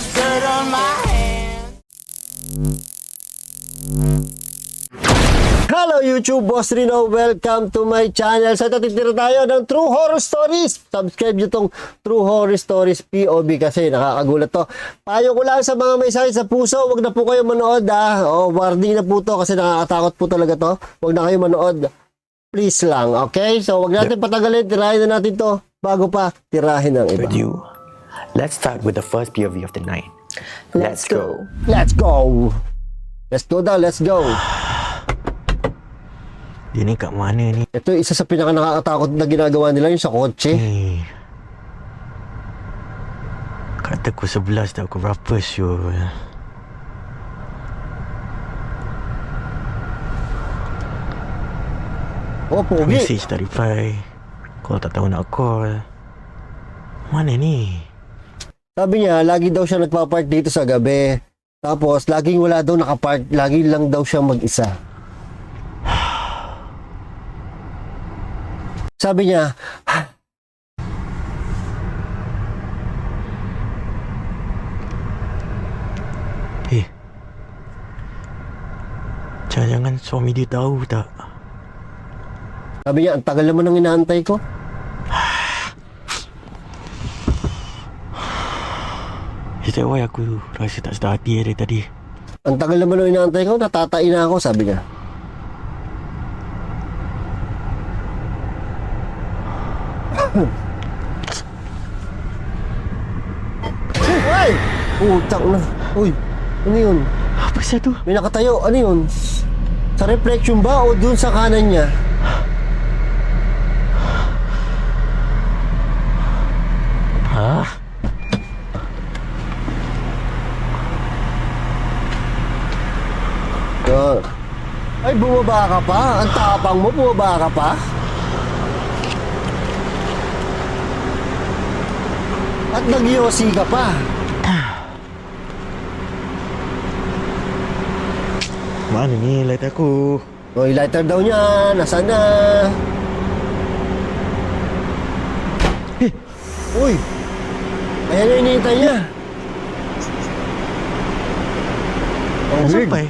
there's dirt on my hands. Hello YouTube, Boss Rino. Welcome to my channel. Sa ito, titira tayo ng True Horror Stories. Subscribe nyo tong True Horror Stories POV kasi nakakagulat to. Payo ko lang sa mga may sakit sa puso, wag na po kayo manood warning na po to kasi nakakatakot po talaga to. Wag na kayo manood. Please lang, okay? So wag natin patagalin, tirahin na natin to bago pa tirahin ng iba. With you. Let's start with the first POV of the night. Let's go. Let's go! Let's go daw, let's go! Dia ni kat mana ni? Ito isa sa pinaka nakakatakot na ginagawa nila yung sa kotse. Kata aku 11 tak aku berapa sure. Oh, pogi. Message tak reply. Call tak tahu nak call. Mana ni? Sabi niya, lagi daw siya nagpa-park dito sa gabi. Tapos, laging wala daw nakapark. Lagi lang daw siya mag-isa. Sabi niya, Jangan suami dia tahu tak? sabi niya, ang tagal naman ng inaantay ko. Is that why aku rasa tak sedar hati dari tadi? Ang tagal naman ng inaantay ko, natatain na ako, sabi niya. Ay! Utang na. Uy, ano yun? Apa sih tu? May nakatayo, ano yun? Sa reflection ba o dun sa kanan niya? Ha? Ay, bumaba ka pa? Ang tapang mo, bumaba ka pa? At nag-yosi ka pa? Mana ni light aku? Oy, lighter daw niya. Nasaan na? Uy! Ayan na hinihintay niya. Ang Dah weird. sampai?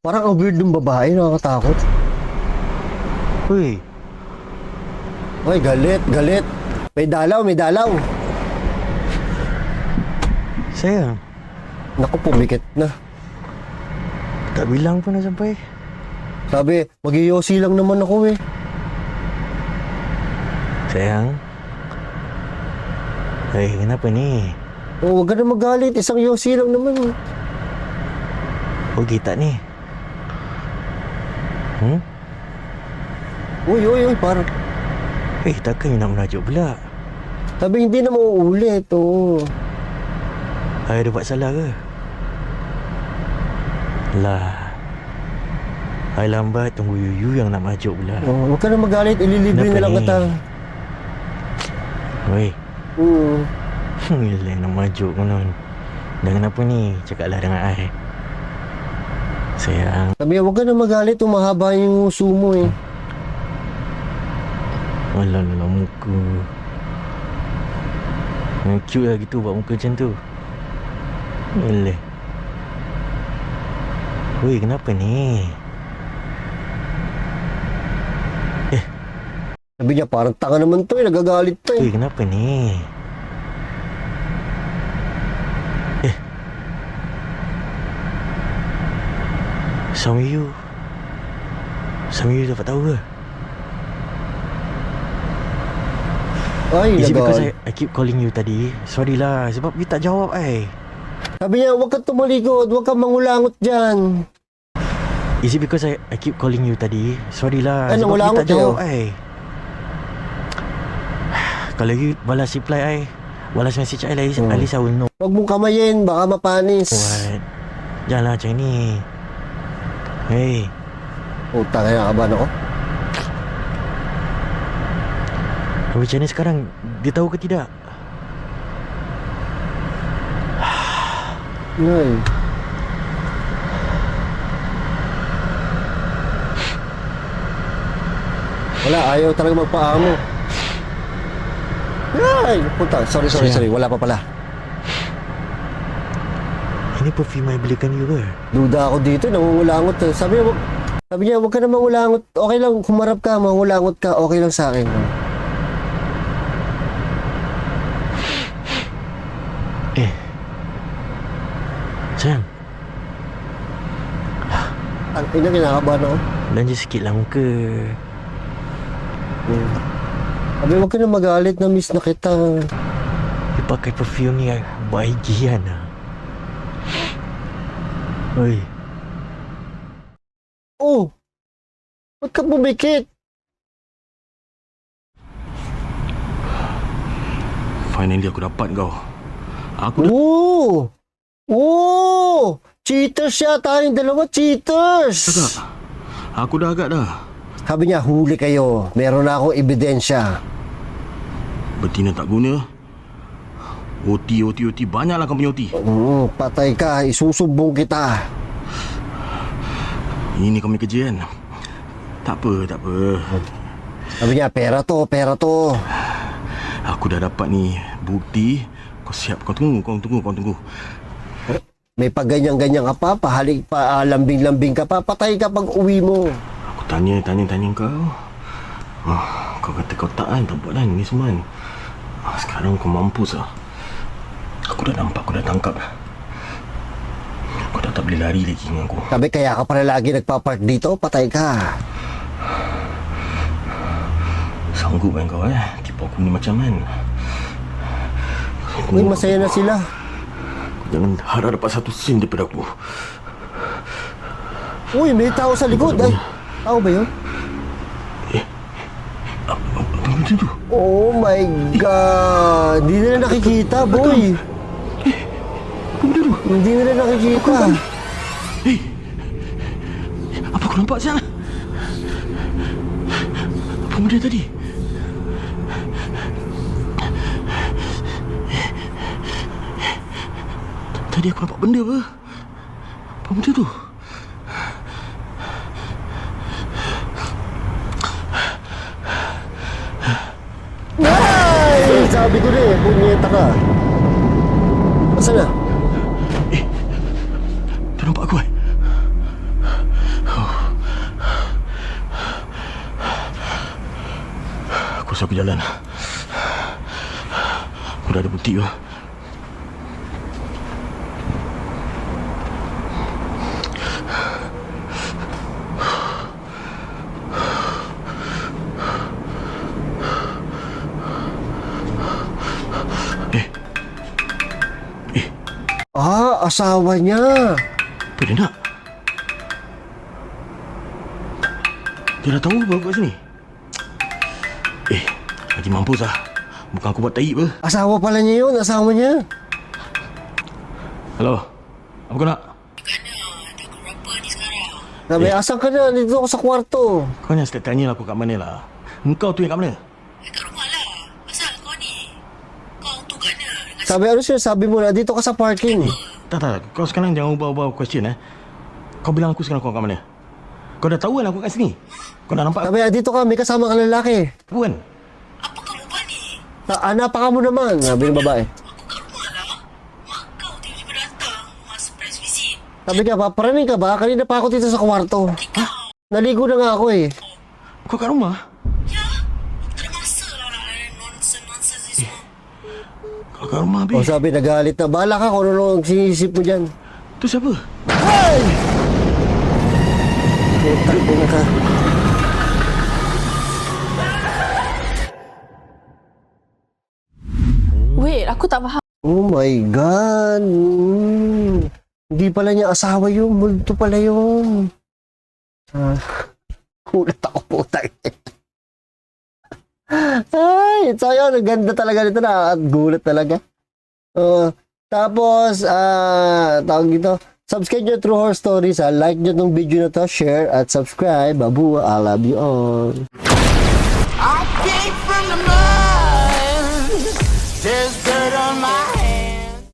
Parang ang weird ng babae, nakakatakot. Hui. Oy, galit, galit. May dalaw, may dalaw. Sayang. Naku, pumikit na. Tak bilang pun dah sampai. Sabi, mag-yosi lang naman ako eh. Sayang. Hei, kenapa ni? Oh, wag ka na magalit. Isang yosi lang naman. Pergi tak ni? Uy, uy, uy, parang... Takkan you nak merajuk pula? Sabi, hindi na mauulit. Oh. Saya ada buat salah ke? Lah. Saya lambat tunggu you yang nak merajuk pula. Oh, huwag ka na magalit. Ililibre Kenapa na lang ni? kita. Weh. Hmm. Nak merajuk konon. Dan kenapa ni? Cakaplah dengan I. Sayang. Sabi, huwag ka na magalit. Umahaba yung uso mo eh. Alah muka. Cute lah gitu buat muka macam tu. Alah. Weh, kenapa ni? Sabi niya, parang tanga naman to eh. Nagagalit to eh. Weh, kenapa ni? Suami you dapat tahu ke? Ay, Is it because nagalit. I keep calling you tadi? Sorry lah, sebab you tak jawab Sabi niya, huwag kang tumalikod. Huwag kang mangulangot dyan. Is it because I keep calling you tadi? Sorry lah, Ano, sebab wala you tak akong jawab Kalau you balas reply balas message at least I will know. Huwag mong kamayin. Baka mapanis. What? Janganlah macam ni. Hey, Puta, kaya nakabahan ako. macam ni sekarang? Dia tahu ke tidak? Ay. Wala, ayaw talaga magpaamo. Ay, punta. Sorry. Wala pa pala. Ini perfume yang belikan juga. Duda ako dito, nangungulangot eh. Sabi niya, huwag ka na mangulangot. Okay lang, humarap ka, mangulangot ka, okay lang sa akin. Sayang, Ang ina, kinakabahan ako. belanja sikit lah muka. Sabi, huwag ka na magalit, na miss na kita. Dia pakai perfume ni bahagian lah. Oi, Oh! Ba't ka bumikit? Finally aku dapat kau. Aku dah Oh! Cheaters siya, tayong dalawa, cheaters! agak. Aku dah agak dah. Sabi niya, huli kayo. Meron na akong ebidensya. Betina tak guna. OT banyaklah kau punya OT. Patay ka, isusubong kita. Ini kau punya kerja kan. Tak apa. Sabi niya, pera to. Aku dah dapat ni bukti. Kau siap, kau tunggu. May pagganyan-ganyan ka pa, pahalik pa, lambing-lambing ka pa, patay ka pag uwi mo. Aku tanya kau. Kau kata kau tak kan, tak buat kan ni semua kan. Sekarang kau mampus lah. Aku dah nampak, aku dah tangkap. Kau dah tak boleh lari lagi dengan aku. Sabi, kaya ka pala lagi nagpapark dito, patay ka. Sanggup kan kau tipu aku ni macam kan. Uy, masaya na sila. Jangan harap dapat satu sen daripada aku. Uy, may tao sa likod. Ay, tao ba yun? Apa macam tu? Oh my God. Hindi nila nakikita, boy. Hindi nila nakikita. Apa kau nampak siang? Apa benda tadi? Tadi aku nampak benda apa? Apa benda tu? Ay, sabi ko na eh, punyeta ka. Masa na? Tu nampak aku Aku rasa aku jalan. Aku dah ada bukti ke? Asawa niya. Apa dia nak? Dia dah tahu apa aku kat sini? Lagi mampus lah. Bukan aku buat tahi apa. Asawa pala niya yun, asawa niya. Hello? Apa kau nak? Sabi, asan ka na? Dito ako sa kwarto. Kau jangan setiap tanya aku kat mana lah. Engkau tu yang kat mana? Kat rumah lah. Asal kau ni? Kau tu kat mana? Sabi, ano sinasabi mo na? Dito ka sa parking. Tak. Kau sekarang jangan ubah-ubah question Kau bilang aku sekarang kau kat mana? Kau dah tahu kan aku kat sini? Kau dah nampak? Sabi, dito ka, may kasama ka lalaki. Bukan? Apa kau lupa ni? Hanap ka mo naman, sabi ng babae. Aku kat rumah lah. Mak kau tiba-tiba datang. Mak surprise visit. Sabi ka, paparaning ka ba? Kanina pa ako dito sa kwarto. Ikaw? Naligo na nga ako eh. Kau kat rumah? Ya? Aku tak ada masa lah nak layan nonsense ni semua. Kau kat rumah O habis? sabi, nagalit na. Bahala ka kung ano sinisip mo dyan. Tu siapa? Putak na ka. Wait, aku tak faham. Oh my God. Hindi pala niya asawa yun. Multo pala yun. Kulat ako, putak. Ay, so yun, ang ganda talaga nito na. At gulat talaga. Tapos, tawag dito, subscribe nyo True Horror Stories, like nyo tong video na to, share, at subscribe. Babu, I love you all. I came from the mud. There's dirt on my hands.